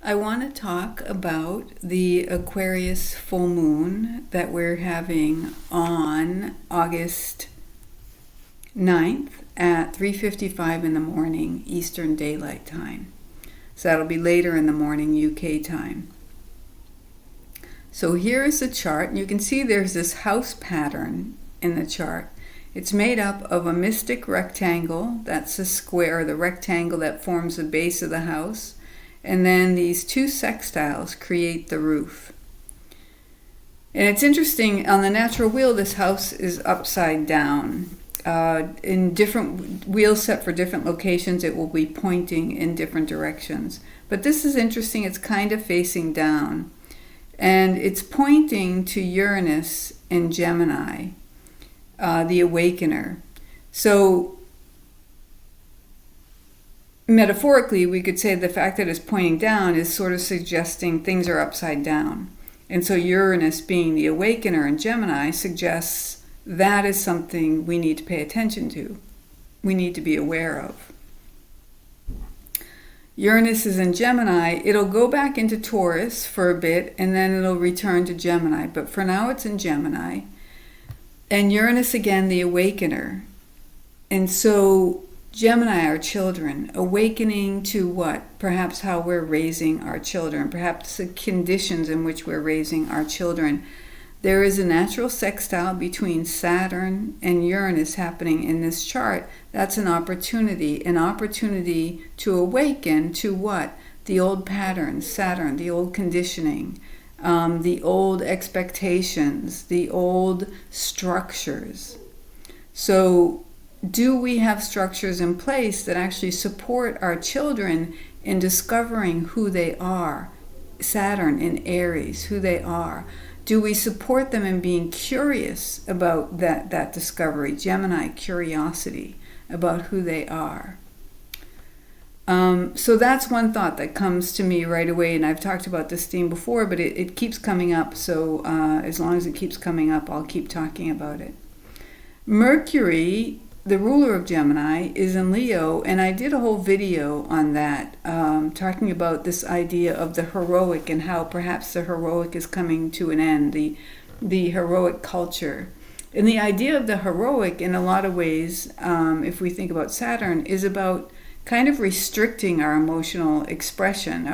I want to talk about the Aquarius full moon that we're having on August 9th at 3:55 in the morning Eastern Daylight Time. So that'll be later in the morning UK time. So here is the chart, and you can see there's this house pattern in the chart. It's made up of a mystic rectangle, that's the square, the rectangle that forms the base of the house, and then these two sextiles create the roof. And it's interesting, on the natural wheel, this house is upside down. In different wheels set for different locations, it will be pointing in different directions. But this is interesting, it's kind of facing down. And it's pointing to Uranus in Gemini, the awakener. So metaphorically, we could say the fact that it's pointing down is sort of suggesting things are upside down. And so Uranus, being the awakener in Gemini, suggests that is something we need to pay attention to. We need to be aware of. Uranus is in Gemini. It'll go back into Taurus for a bit, and then it'll return to Gemini. But for now, it's in Gemini. And Uranus, again, the awakener. And so Gemini, our children, awakening to what? Perhaps how we're raising our children, perhaps the conditions in which we're raising our children. There is a natural sextile between Saturn and Uranus happening in this chart. That's an opportunity to awaken to what? The old patterns, Saturn, the old conditioning, the old expectations, the old structures. So do we have structures in place that actually support our children in discovering who they are? Saturn in Aries, who they are. Do we support them in being curious about that discovery? Gemini, curiosity about who they are. So that's one thought that comes to me right away, and I've talked about this theme before, but it keeps coming up, so as long as it keeps coming up, I'll keep talking about it. Mercury, the ruler of Gemini, is in Leo, and I did a whole video on that, talking about this idea of the heroic and how perhaps the heroic is coming to an end, the heroic culture. And the idea of the heroic, in a lot of ways, if we think about Saturn, is about kind of restricting our emotional expression,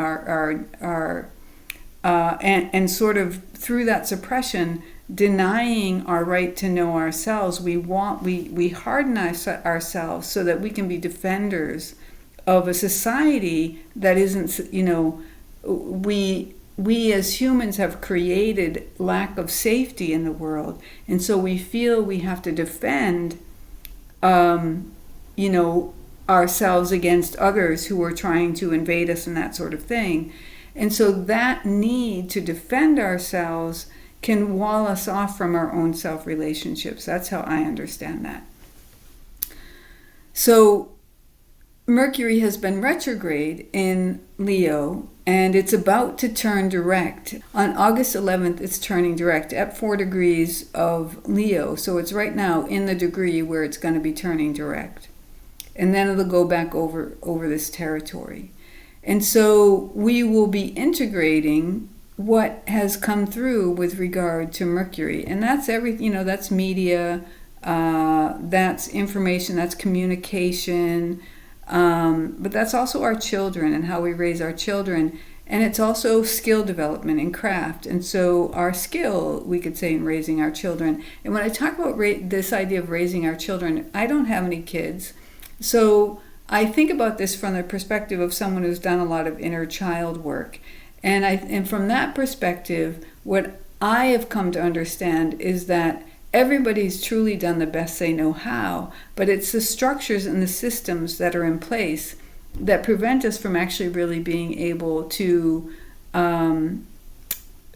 and sort of through that suppression, denying our right to know ourselves. We harden ourselves so that we can be defenders of a society that isn't, we as humans have created lack of safety in the world, and so we feel we have to defend ourselves against others who are trying to invade us and that sort of thing. And so that need to defend ourselves can wall us off from our own self-relationships. That's how I understand that. So Mercury has been retrograde in Leo, and it's about to turn direct. On August 11th, it's turning direct at 4 degrees of Leo. So it's right now in the degree where it's going to be turning direct. And then it'll go back over this territory. And so we will be integrating what has come through with regard to Mercury. And that's everything, that's media, that's information, that's communication, but that's also our children and how we raise our children. And it's also skill development and craft. And so our skill, we could say, in raising our children. And when I talk about this idea of raising our children, I don't have any kids. So I think about this from the perspective of someone who's done a lot of inner child work. And from that perspective, what I have come to understand is that everybody's truly done the best they know how, but it's the structures and the systems that are in place that prevent us from actually really being able to, in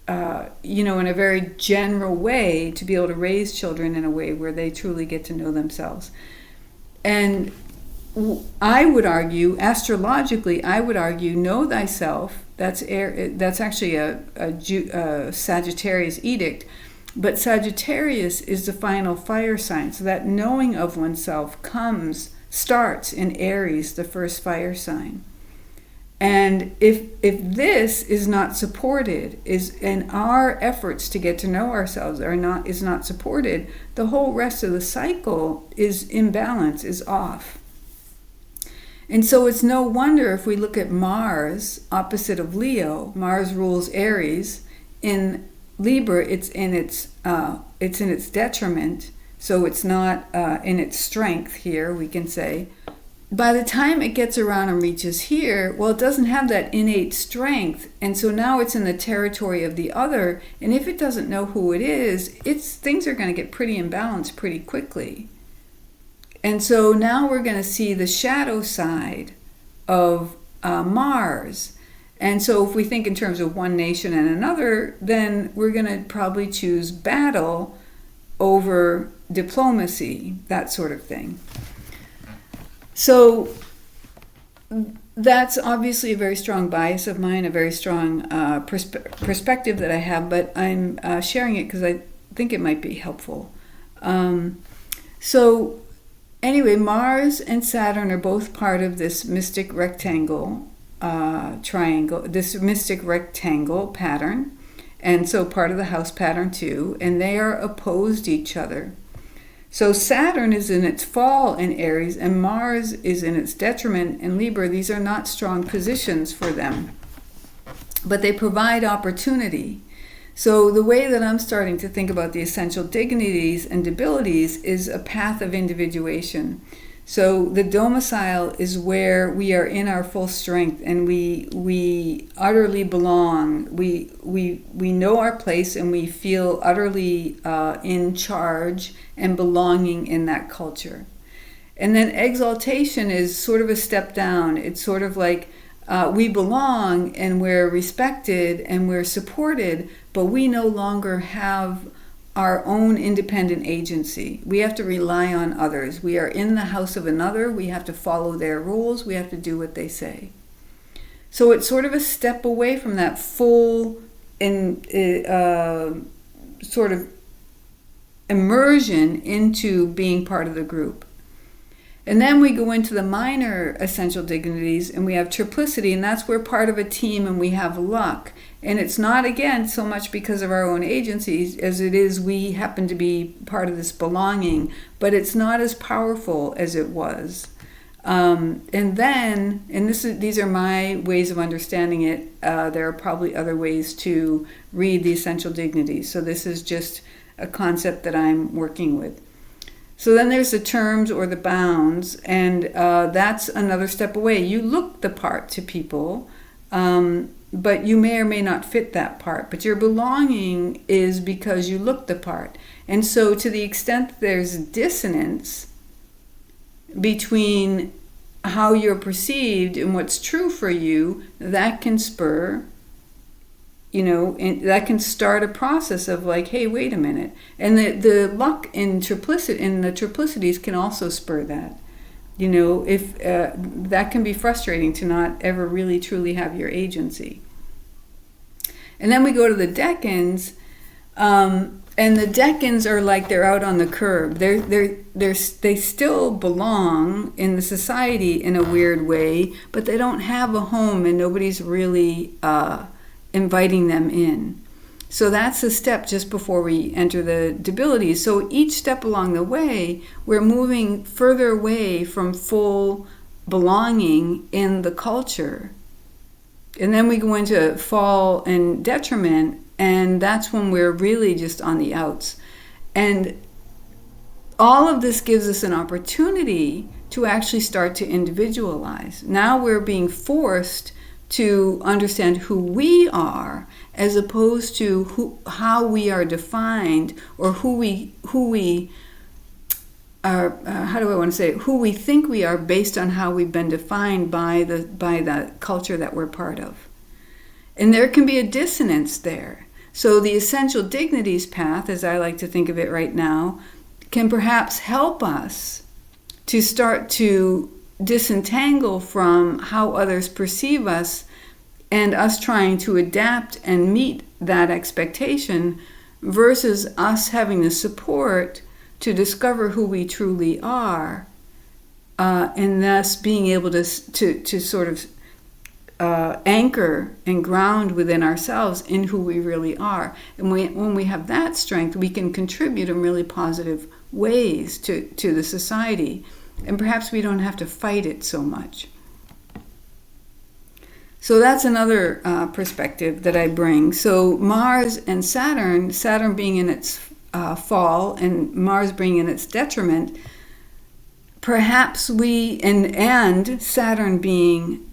a very general way, to be able to raise children in a way where they truly get to know themselves. And I would argue, astrologically, know thyself. That's actually a Sagittarius edict, but Sagittarius is the final fire sign. So that knowing of oneself starts in Aries, the first fire sign. And if this is not supported, and our efforts to get to know ourselves is not supported, the whole rest of the cycle is imbalanced, is off. And so it's no wonder if we look at Mars, opposite of Leo. Mars rules Aries. In Libra, it's in its detriment, so it's not in its strength here, we can say. By the time it gets around and reaches here, well, it doesn't have that innate strength, and so now it's in the territory of the other, and if it doesn't know who it is, things are going to get pretty imbalanced pretty quickly. And so now we're going to see the shadow side of Mars. And so if we think in terms of one nation and another, then we're going to probably choose battle over diplomacy, that sort of thing. So that's obviously a very strong bias of mine, a very strong perspective that I have, but I'm sharing it because I think it might be helpful. So anyway, Mars and Saturn are both part of this mystic rectangle triangle, this mystic rectangle pattern, and so part of the house pattern too, and they are opposed to each other. So Saturn is in its fall in Aries, and Mars is in its detriment in Libra. These are not strong positions for them, but they provide opportunity. So the way that I'm starting to think about the essential dignities and debilities is a path of individuation. So the domicile is where we are in our full strength and we utterly belong. We know our place and we feel utterly in charge and belonging in that culture. And then exaltation is sort of a step down. It's sort of like we belong and we're respected and we're supported, but we no longer have our own independent agency. We have to rely on others. We are in the house of another. We have to follow their rules. We have to do what they say. So it's sort of a step away from that full sort of immersion into being part of the group. And then we go into the minor essential dignities and we have triplicity, and that's where part of a team and we have luck. And it's not, again, so much because of our own agencies as it is we happen to be part of this belonging, but it's not as powerful as it was. These are my ways of understanding it. There are probably other ways to read the essential dignities. So this is just a concept that I'm working with. So then there's the terms or the bounds, and that's another step away. You look the part to people, but you may or may not fit that part. But your belonging is because you look the part. And so to the extent there's dissonance between how you're perceived and what's true for you, that can spur, and that can start a process of like, hey, wait a minute. And the luck in the triplicities can also spur that. If that can be frustrating to not ever really truly have your agency. And then we go to the decans, and the decans are like they're out on the curb. They still belong in the society in a weird way, but they don't have a home, and nobody's really inviting them in. So that's the step just before we enter the debilities. So each step along the way, we're moving further away from full belonging in the culture. And then we go into fall and detriment, and that's when we're really just on the outs. And all of this gives us an opportunity to actually start to individualize. Now we're being forced to understand who we are, as opposed to how we are defined, or who we are. Who we think we are based on how we've been defined by the culture that we're part of. And there can be a dissonance there. So the essential dignities path, as I like to think of it right now, can perhaps help us to start to disentangle from how others perceive us and us trying to adapt and meet that expectation versus us having the support to discover who we truly are, and thus being able to sort of anchor and ground within ourselves in who we really are. And when we have that strength, we can contribute in really positive ways to the society. And perhaps we don't have to fight it so much. So that's another perspective that I bring. So Mars and Saturn being in its fall and Mars being in its detriment, perhaps and Saturn being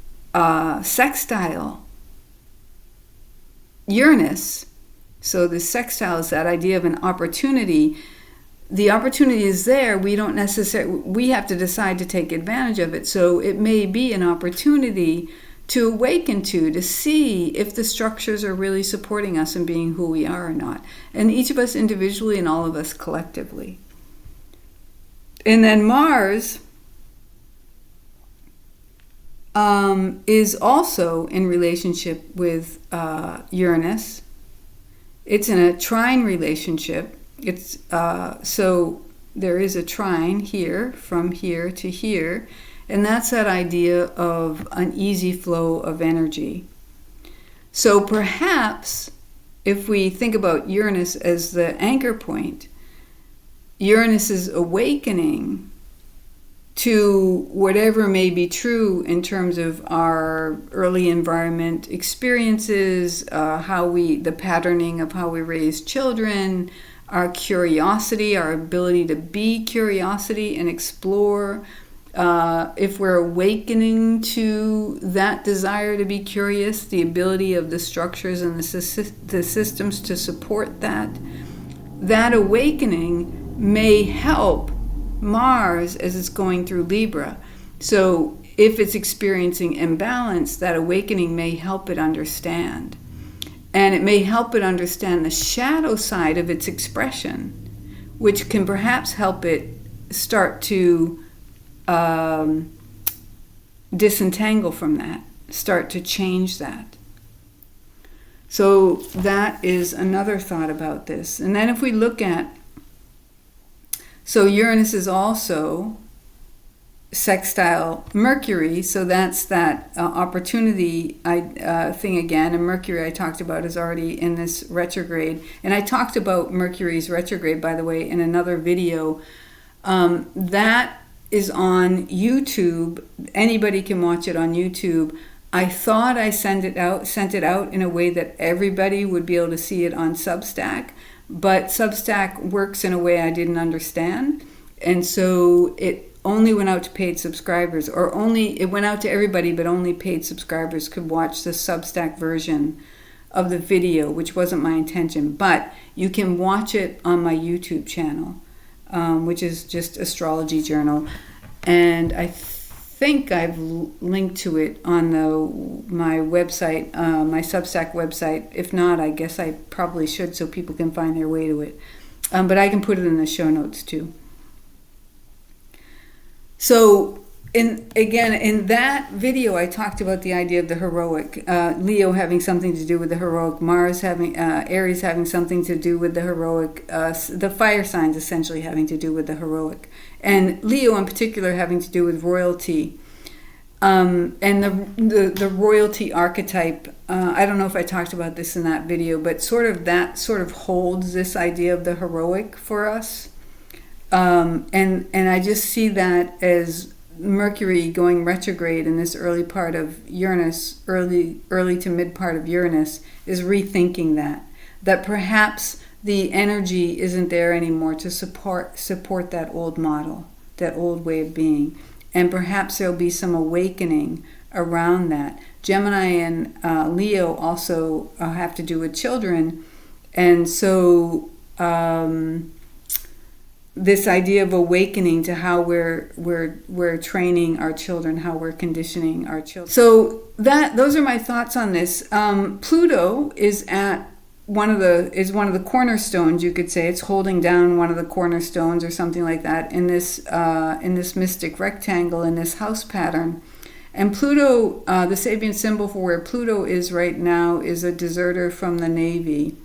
sextile Uranus. So the sextile is that idea of an opportunity. The opportunity is there. We have to decide to take advantage of it. So it may be an opportunity to awaken to see if the structures are really supporting us in being who we are or not. And each of us individually and all of us collectively. And then Mars is also in relationship with Uranus. It's in a trine relationship. It's so there is a trine here, from here to here, and that's that idea of an easy flow of energy. So perhaps if we think about Uranus as the anchor point, Uranus is awakening to whatever may be true in terms of our early environment experiences, the patterning of how we raise children, our curiosity, our ability to be curiosity and explore. If we're awakening to that desire to be curious, the ability of the structures and the systems to support that awakening may help Mars as it's going through Libra. So if it's experiencing imbalance, that awakening may help it understand. And it may help it understand the shadow side of its expression, which can perhaps help it start to disentangle from that, start to change that. So that is another thought about this. And then if we look at, so Uranus is also sextile Mercury, so that's that opportunity thing again. And Mercury I talked about is already in this retrograde. And I talked about Mercury's retrograde, by the way, in another video. That is on YouTube. Anybody can watch it on YouTube. I thought I sent it out in a way that everybody would be able to see it on Substack, but Substack works in a way I didn't understand, and so it only went out to paid subscribers, it went out to everybody, but only paid subscribers could watch the Substack version of the video, which wasn't my intention. But you can watch it on my YouTube channel, which is just Astrology Journal, and I think I've linked to it on my website, my Substack website. If not, I guess I probably should, so people can find their way to it. But I can put it in the show notes too. So, in that video, I talked about the idea of the heroic. Leo having something to do with the heroic. Mars having, Aries having something to do with the heroic. The fire signs essentially having to do with the heroic. And Leo in particular having to do with royalty. And the royalty archetype. I don't know if I talked about this in that video, but that sort of holds this idea of the heroic for us. And I just see that as Mercury going retrograde in this early part of Uranus, early to mid part of Uranus, is rethinking that perhaps the energy isn't there anymore to support that old model, that old way of being, and perhaps there'll be some awakening around that. Gemini and Leo also have to do with children, and so this idea of awakening to how we're training our children, how we're conditioning our children. So those are my thoughts on this. Pluto is at one of the cornerstones, you could say. It's holding down one of the cornerstones or something like that in this mystic rectangle, in this house pattern. And Pluto, the Sabian symbol for where Pluto is right now, is a deserter from the Navy.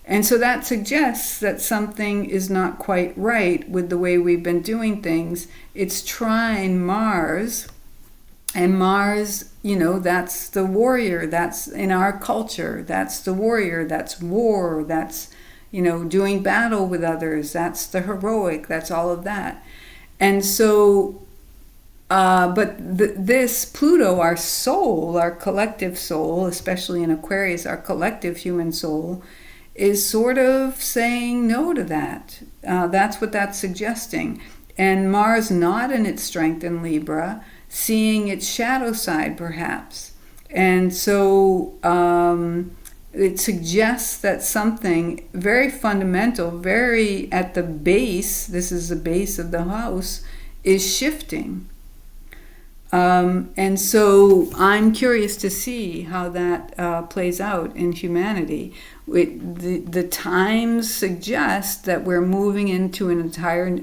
And so that suggests that something is not quite right with the way we've been doing things. It's trine Mars, And Mars, that's the warrior. That's in our culture. That's the warrior. That's war. That's, doing battle with others. That's the heroic. That's all of that. And so, this Pluto, our soul, our collective soul, especially in Aquarius, our collective human soul, is sort of saying no to that. That's what that's suggesting. And Mars not in its strength in Libra, seeing its shadow side perhaps. And so it suggests that something very fundamental, very at the base, this is the base of the house, is shifting. And so I'm curious to see how that plays out in humanity. The times suggest that we're moving into an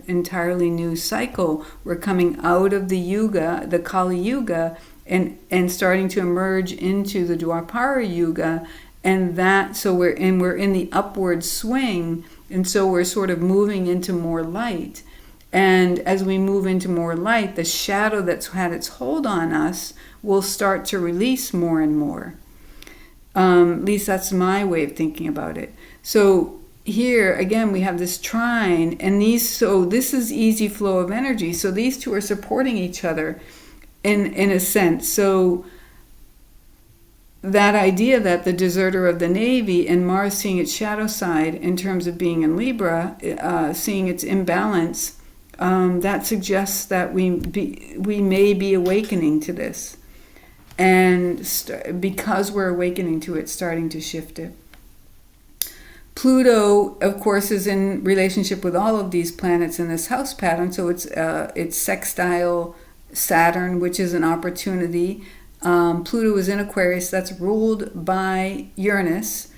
entirely new cycle. We're coming out of the Yuga, the Kali Yuga, and starting to emerge into the Dwapara Yuga, and we're in the upward swing, and so we're sort of moving into more light. And as we move into more light, the shadow that's had its hold on us will start to release more and more. At least that's my way of thinking about it. So here, again, we have this trine, and this is easy flow of energy. So these two are supporting each other in a sense. So that idea that the deserter of the Navy and Mars seeing its shadow side in terms of being in Libra, seeing its imbalance, that suggests that we may be awakening to this. And because we're awakening to it, starting to shift it. Pluto, of course, is in relationship with all of these planets in this house pattern. So it's sextile Saturn, which is an opportunity. Pluto is in Aquarius. That's ruled by Uranus.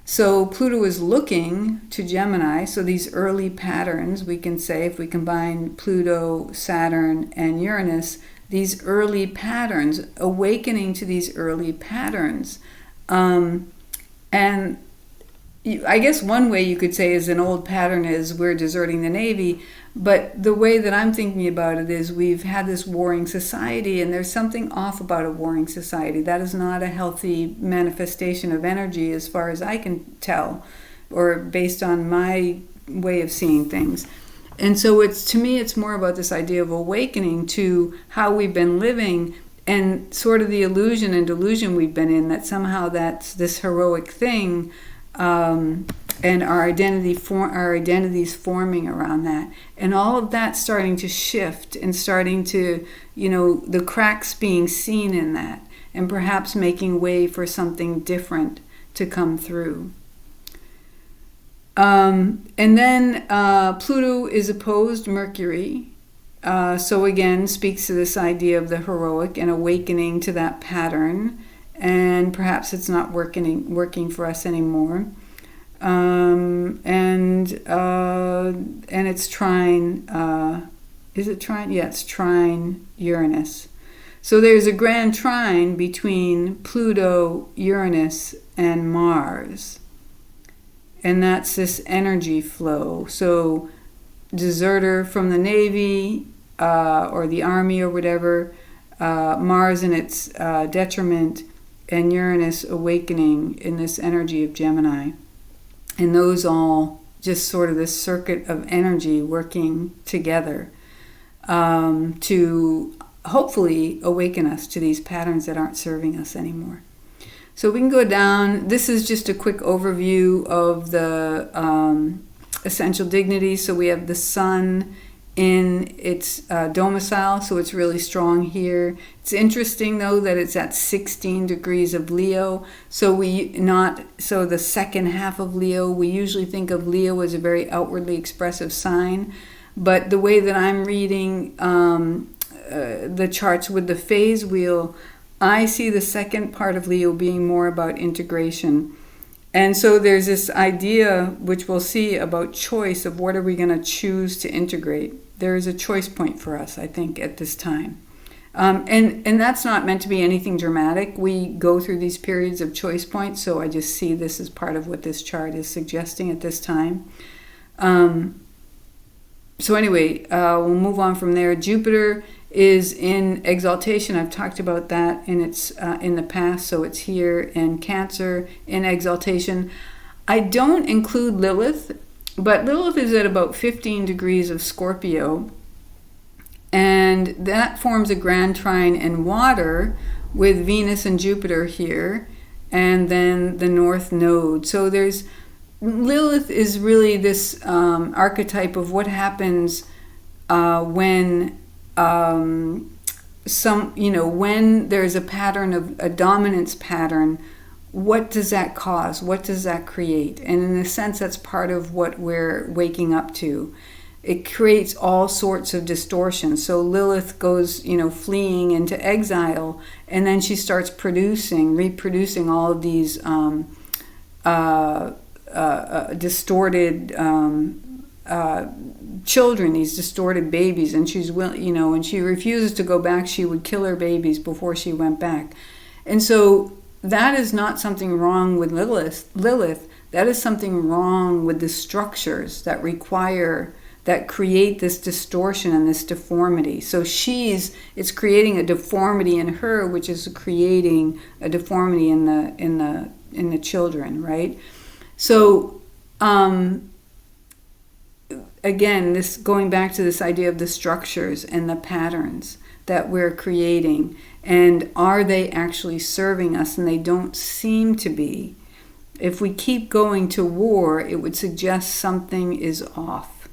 So Pluto is looking to Gemini. So these early patterns, we can say, if we combine Pluto, Saturn, and Uranus, these early patterns, awakening to these early patterns. And I guess one way you could say is an old pattern is we're deserting the Navy, but the way that I'm thinking about it is we've had this warring society, and there's something off about a warring society. That is not a healthy manifestation of energy as far as I can tell, or based on my way of seeing things. And so to me, it's more about this idea of awakening to how we've been living and sort of the illusion and delusion we've been in, that somehow that's this heroic thing, and our identities forming around that. And all of that starting to shift and starting to, the cracks being seen in that, and perhaps making way for something different to come through. And then Pluto is opposed Mercury. So again, speaks to this idea of the heroic and awakening to that pattern. And perhaps it's not working for us anymore. And it's trine. Is it trine? Yeah, it's trine Uranus. So there's a grand trine between Pluto, Uranus, and Mars. And that's this energy flow. So deserter from the Navy or the Army or whatever, Mars in its detriment, and Uranus awakening in this energy of Gemini. And those all just sort of this circuit of energy working together to hopefully awaken us to these patterns that aren't serving us anymore. So we can go down. This is just a quick overview of the essential dignities. So we have the sun in its domicile, so it's really strong here. It's interesting though that it's at 16 degrees of Leo. So the second half of Leo, we usually think of Leo as a very outwardly expressive sign, but the way that I'm reading the charts with the phase wheel, I see the second part of Leo being more about integration. And so there's this idea, which we'll see, about choice of what are we going to choose to integrate. There is a choice point for us, I think, at this time. And that's not meant to be anything dramatic. We go through these periods of choice points, so I just see this as part of what this chart is suggesting at this time. So anyway, we'll move on from there. Jupiter is in exaltation. I've talked about that in the past, so it's here, and Cancer in exaltation. I don't include Lilith, but Lilith is at about 15 degrees of Scorpio, and that forms a grand trine in water with Venus and Jupiter here, and then the North Node. So Lilith is really this archetype of what happens when when there's a pattern of a dominance pattern. What does that cause? What does that create? And in a sense, that's part of what we're waking up to. It creates all sorts of distortions. So Lilith goes, fleeing into exile, and then she starts reproducing all of these distorted children, these distorted babies, and when she refuses to go back, she would kill her babies before she went back. And so that is not something wrong with Lilith. That is something wrong with the structures that create this distortion and this deformity. So it's creating a deformity in her, which is creating a deformity in the children, right? So again, this going back to this idea of the structures and the patterns that we're creating, and are they actually serving us? And they don't seem to be. If we keep going to war, it would suggest something is off.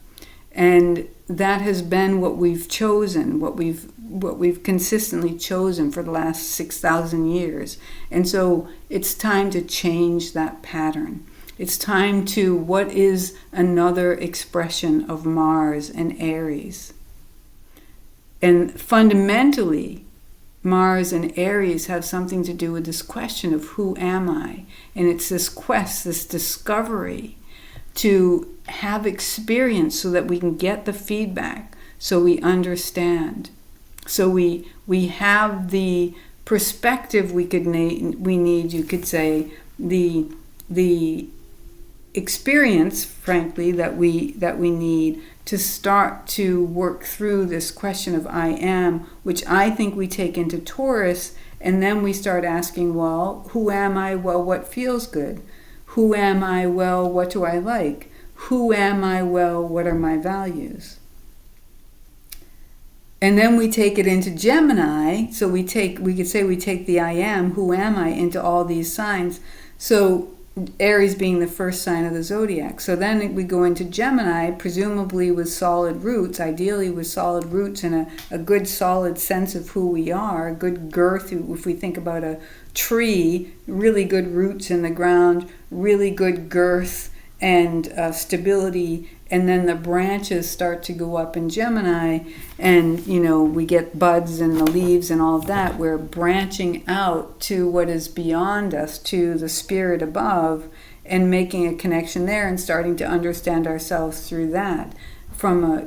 And that has been what we've chosen, what we've consistently chosen for the last 6,000 years. And so it's time to change that pattern. It's time to, what is another expression of Mars and Aries? And fundamentally, Mars and Aries have something to do with this question of who am I? And it's this quest, this discovery to have experience so that we can get the feedback, so we understand. So we have the perspective we need, you could say, the experience, frankly, that we need to start to work through this question of I am, which I think we take into Taurus, and then we start asking, well, who am I? Well, what feels good? Who am I? Well, what do I like? Who am I? Well, what are my values? And then we take it into Gemini. So we could say we take the I am, who am I, into all these signs. So Aries being the first sign of the zodiac. So then we go into Gemini, presumably with solid roots, ideally with solid roots and a good solid sense of who we are, a good girth. If we think about a tree, really good roots in the ground, really good girth and stability, and then the branches start to go up in Gemini, and we get buds and the leaves and all of that. We're branching out to what is beyond us, to the spirit above, and making a connection there and starting to understand ourselves through that from a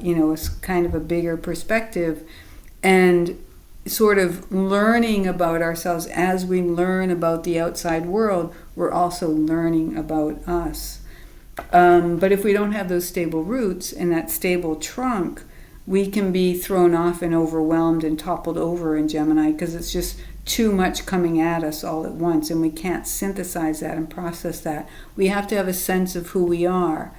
kind of a bigger perspective, and sort of learning about ourselves. As we learn about the outside world, we're also learning about us. But if we don't have those stable roots and that stable trunk, we can be thrown off and overwhelmed and toppled over in Gemini, because it's just too much coming at us all at once, and we can't synthesize that and process that. We have to have a sense of who we are.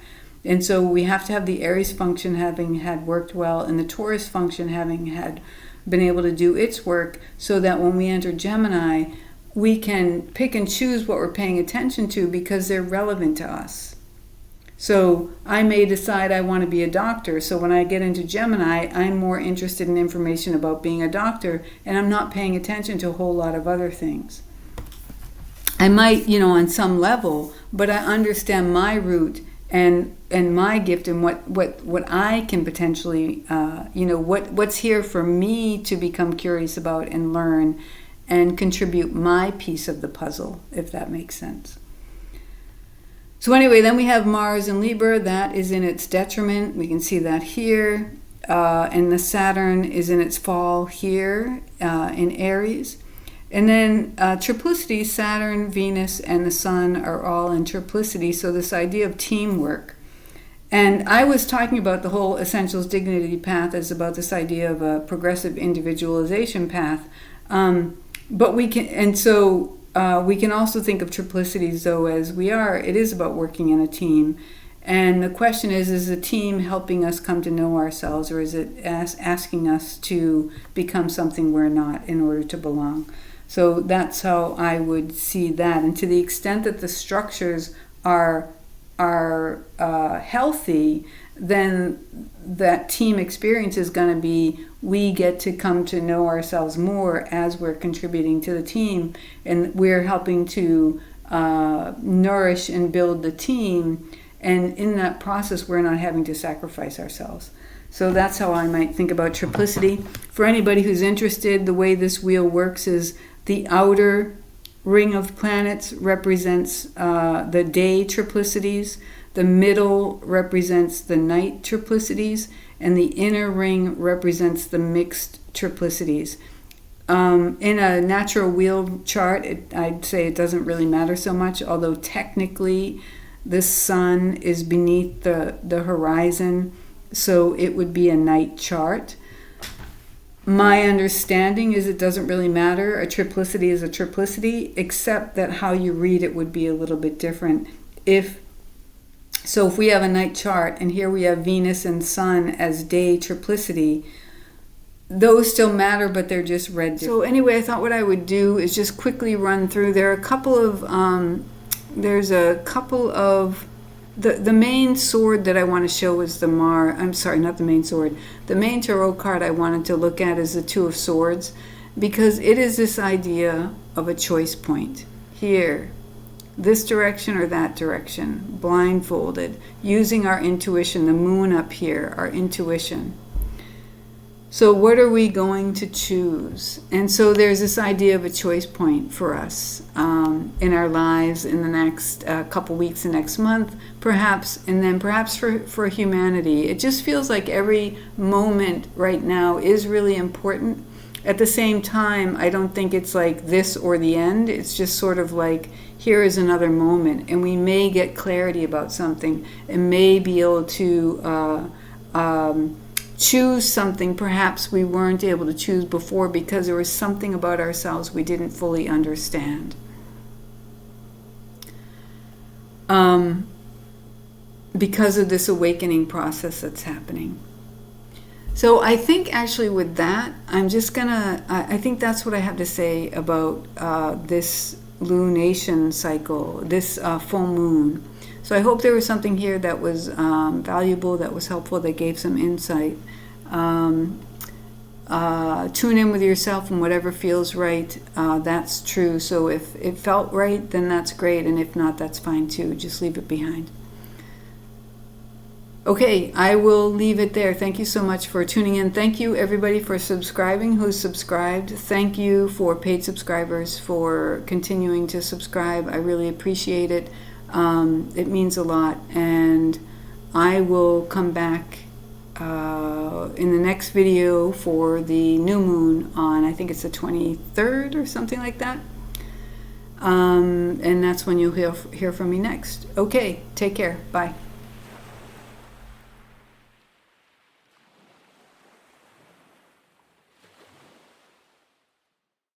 And so we have to have the Aries function having had worked well, and the Taurus function having had been able to do its work, so that when we enter Gemini, we can pick and choose what we're paying attention to because they're relevant to us. So I may decide I want to be a doctor. So when I get into Gemini, I'm more interested in information about being a doctor, and I'm not paying attention to a whole lot of other things. I might, on some level, but I understand my root and my gift and what I can potentially, what's here for me to become curious about and learn and contribute my piece of the puzzle, if that makes sense. So anyway, then we have Mars in Libra. That is in its detriment. We can see that here. And the Saturn is in its fall here in Aries. And then triplicity, Saturn, Venus, and the Sun are all in triplicity. So this idea of teamwork And I was talking about the whole Essentials Dignity path as about this idea of a progressive individualization path. But we can, and so we can also think of triplicities, though, as it is about working in a team. And the question is the team helping us come to know ourselves, or is it asking us to become something we're not in order to belong? So that's how I would see that. And to the extent that the structures are healthy, then that team experience is going to be, we get to come to know ourselves more as we're contributing to the team, and we're helping to nourish and build the team, and in that process we're not having to sacrifice ourselves. So that's how I might think about triplicity. For anybody who's interested, the way this wheel works is the outer ring of planets represents the day triplicities, the middle represents the night triplicities, and the inner ring represents the mixed triplicities. In a natural wheel chart, I'd say it doesn't really matter so much, although technically the sun is beneath the horizon, so it would be a night chart. My understanding is it doesn't really matter. A triplicity is a triplicity, except that how you read it would be a little bit different. If we have a night chart, and here we have Venus and Sun as day triplicity, those still matter, but they're just read different. So anyway, I thought what I would do is just quickly run through. There are a couple of, the main sword that I want to show is the not the main sword. The main tarot card I wanted to look at is the Two of Swords, because it is this idea of a choice point. Here, this direction or that direction, blindfolded, using our intuition, the moon up here, our intuition. So what are we going to choose? And so there's this idea of a choice point for us in our lives in the next couple weeks and next month, perhaps, and then perhaps for humanity. It just feels like every moment right now is really important. At the same time, I don't think it's like this or the end. It's just sort of like, here is another moment, and we may get clarity about something and may be able to choose something perhaps we weren't able to choose before because there was something about ourselves we didn't fully understand. Because of this awakening process that's happening. So I think actually with that, I think that's what I have to say about this lunation cycle, this full moon. So I hope there was something here that was valuable, that was helpful, that gave some insight. Tune in with yourself and whatever feels right, that's true. So if it felt right, then that's great. And if not, that's fine too. Just leave it behind. Okay, I will leave it there. Thank you so much for tuning in. Thank you everybody for subscribing who's subscribed. Thank you for paid subscribers for continuing to subscribe. I really appreciate it. It means a lot, and I will come back in the next video for the new moon on, I think it's the 23rd or something like that, and that's when you'll hear from me next. Okay, take care. Bye.